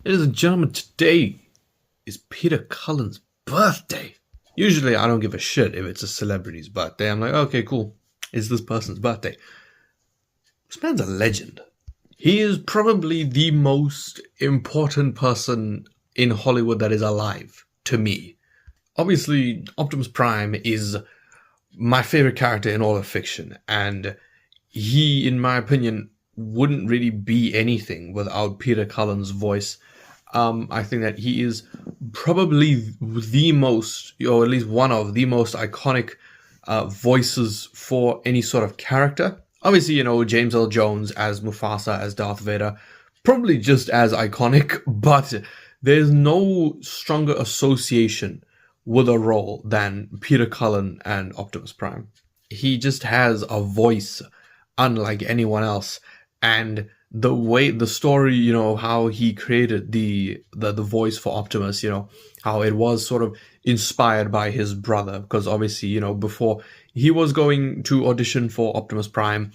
Ladies and gentlemen, today is Peter Cullen's birthday. Usually I don't give a shit if it's a celebrity's birthday. I'm like, okay, cool. It's this person's birthday. This man's a legend. He is probably the most important person in Hollywood that is alive, to me. Obviously, Optimus Prime is my favorite character in all of fiction, and he, in my opinion, wouldn't really be anything without Peter Cullen's voice. I think that he is probably the most, or at least one of the most iconic voices for any sort of character. Obviously, James Earl Jones as Mufasa, as Darth Vader, probably just as iconic, but there's no stronger association with a role than Peter Cullen and Optimus Prime. He just has a voice unlike anyone else, and the way the story, how he created the voice for Optimus, how it was sort of inspired by his brother, because obviously, before he was going to audition for Optimus Prime,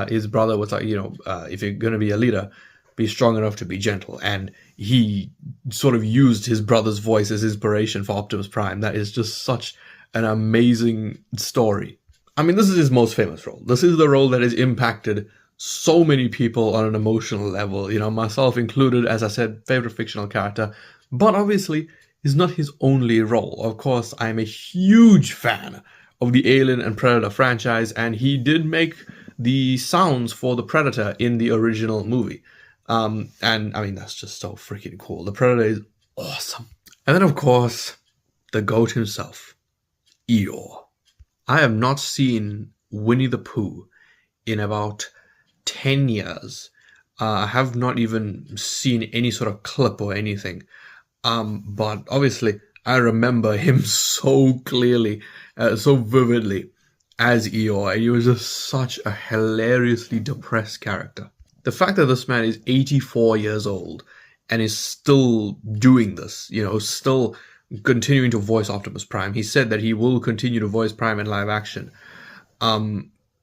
his brother was like, if you're going to be a leader, be strong enough to be gentle. And he sort of used his brother's voice as inspiration for Optimus Prime. That is just such an amazing story. I mean, this is his most famous role. This is the role that has impacted so many people on an emotional level, myself included, as I said, favorite fictional character. But obviously, it's not his only role. Of course, I'm a huge fan of the Alien and Predator franchise, and he did make the sounds for the Predator in the original movie. And I mean, that's just so freaking cool. The Predator is awesome. And then, of course, the GOAT himself, Eeyore. I have not seen Winnie the Pooh in about 10 years. I have not even seen any sort of clip or anything. But obviously, I remember him so clearly, so vividly as Eeyore. And he was just such a hilariously depressed character. The fact that this man is 84 years old and is still doing this, still continuing to voice Optimus Prime. He said that he will continue to voice Prime in live action.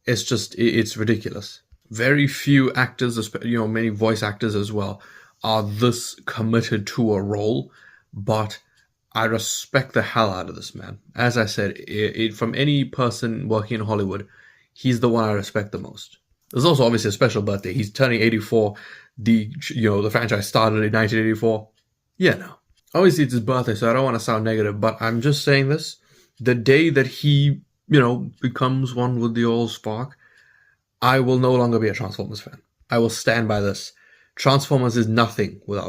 It's ridiculous. Very few actors, many voice actors as well, are this committed to a role, but I respect the hell out of this man. As I said, from any person working in Hollywood, he's the one I respect the most. There's also obviously a special birthday. He's turning 84. The franchise started in 1984. Yeah, no. Obviously, it's his birthday, so I don't want to sound negative, but I'm just saying this. The day that he, becomes one with the old spark, I will no longer be a Transformers fan. I will stand by this. Transformers is nothing without